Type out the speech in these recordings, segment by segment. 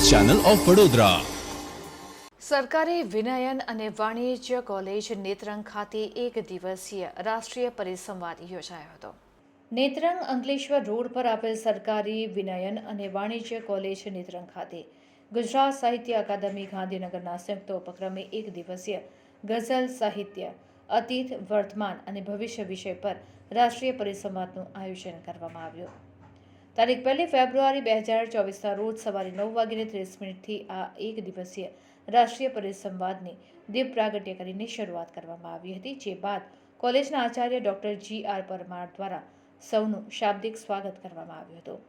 Channel of Vadodara. સરકારી વિનયન અને વાણિજ્ય કોલેજ નેત્રંગ ખાતે એક દિવસીય રાષ્ટ્રીય પરિસંવાદ યોજાયો હતો। નેત્રંગ અંકલેશ્વર રોડ પર આવેલ સરકારી વિનયન અને વાણિજ્ય કોલેજ નેત્રંગ ખાતે ગુજરાત સાહિત્ય અકાદમી ગાંધીનગરના સંયુક્ત ઉપક્રમે એક દિવસીય ગઝલ સાહિત્ય અતીત, વર્તમાન અને ભવિષ્ય વિષય પર રાષ્ટ્રીય પરિસંવાદનું આયોજન કરવામાં આવ્યું। તારીખ 1 ફેબ્રુઆરી 2024ના રોજ સવારે 9:30 આ એક દિવસીય રાષ્ટ્રીય પરિસંવાદની દીપ પ્રાગટ્ય કરીને શરૂઆત કરવામાં આવી હતી, જે બાદ કોલેજના આચાર્ય ડોક્ટર G.R. પરમાર દ્વારા સૌનું શાબ્દિક સ્વાગત કરવામાં આવ્યું હતું।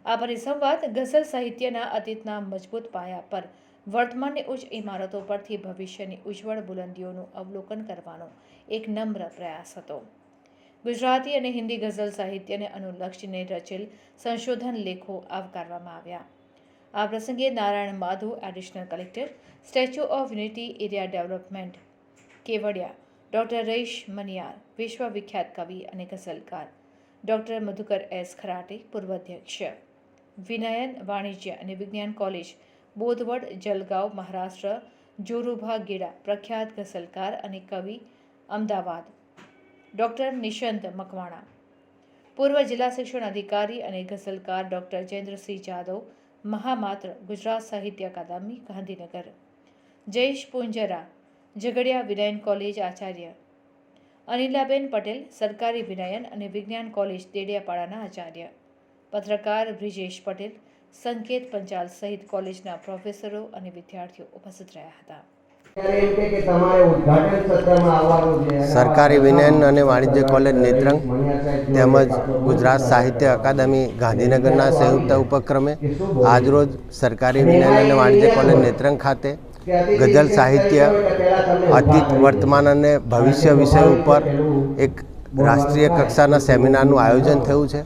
આ પરિસંવાદ ગઝલ સાહિત્યના અતીતના મજબૂત પાયા પર વર્તમાનની ઉચ્ચ ઇમારતો પરથી ભવિષ્યની ઉજ્જવળ બુલંદીઓનું અવલોકન કરવાનો એક નમ્ર પ્રયાસ હતો। ગુજરાતી અને હિન્દી ગઝલ સાહિત્યને અનુલક્ષીને રચેલ સંશોધન લેખો આવકારવામાં આવ્યા। આ પ્રસંગે Narayan Madhu, additional collector, statue of unity area development, Kevadia, doctor Raish Maniyar, વિશ્વવિખ્યાત કવિ અને ગઝલકાર ડોક્ટર મધુકર એસ ખરાટે, પૂર્વ અધ્યક્ષ, વિનયન, વાણિજ્ય અને વિજ્ઞાન કોલેજ, બોધવડ, જલગાંવ, મહારાષ્ટ્ર, જોરુભા ગેડા, પ્રખ્યાત ગઝલકાર અને કવિ, અમદાવાદ, ડોક્ટર નિશંત મકવાણા, પૂર્વ જિલ્લા શિક્ષણ અધિકારી અને ગઝલકાર ડોક્ટર જયેન્દ્રસિંહ જાદવ, મહામાત્ર, ગુજરાત સાહિત્ય અકાદમી ગાંધીનગર, જયેશ પુંજરા, ઝઘડિયા વિનયન કોલેજ આચાર્ય, અનિલાબેન પટેલ, સરકારી વિનયન અને વિજ્ઞાન કોલેજ દેડિયાપાડાના આચાર્ય, પત્રકાર બ્રિજેશ પટેલ, સંકેત પંચાલ સહિત કોલેજના પ્રોફેસરો અને વિદ્યાર્થીઓ ઉપસ્થિત રહ્યા હતા। સરકારી વિનયન અને વાણિજ્ય કોલેજ નેત્રંગ તેમજ ગુજરાત સાહિત્ય અકાદમી ગાંધીનગરના સંયુક્ત ઉપક્રમે આજરોજ સરકારી વિનયન અને વાણિજ્ય કોલેજ નેત્રંગ ખાતે ગઝલ સાહિત્ય અતીત, વર્તમાન અને ભવિષ્ય વિષય ઉપર એક રાષ્ટ્રીય કક્ષાના સેમિનારનું આયોજન થયું છે।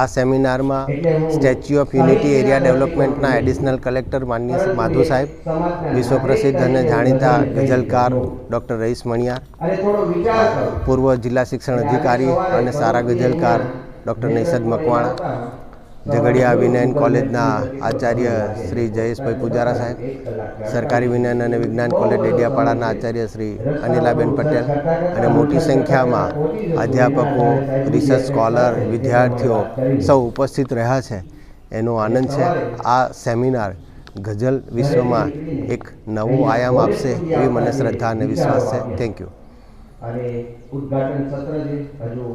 આ સેમિનારમાં સ્ટેચ્યુ ઓફ યુનિટી એરિયા ડેવલપમેન્ટના એડિશનલ કલેક્ટર માનનીય માધુ સાહેબ, વિશ્વ પ્રસિદ્ધ અને જાણીતા ગઝલકાર ડૉક્ટર રઈશ મણિયાર, પૂર્વ જિલ્લા શિક્ષણ અધિકારી અને સારા ગઝલકાર ડૉક્ટર નિશંત મકવાણા, ઝઘડિયા વિનયન કોલેજના આચાર્ય શ્રી જયેશભાઈ પુજારા સાહેબ, સરકારી વિનયન અને વિજ્ઞાન કોલેજ ડેડિયાપાડાના આચાર્ય શ્રી અનિલાબેન પટેલ અને મોટી સંખ્યામાં અધ્યાપકો, રિસર્ચ સ્કોલર, વિદ્યાર્થીઓ સૌ ઉપસ્થિત રહ્યા છે, એનો આનંદ છે। આ સેમિનાર ગઝલ વિશ્વમાં એક નવો આયામ આપશે એવી મને શ્રદ્ધા અને વિશ્વાસ છે। Thank you.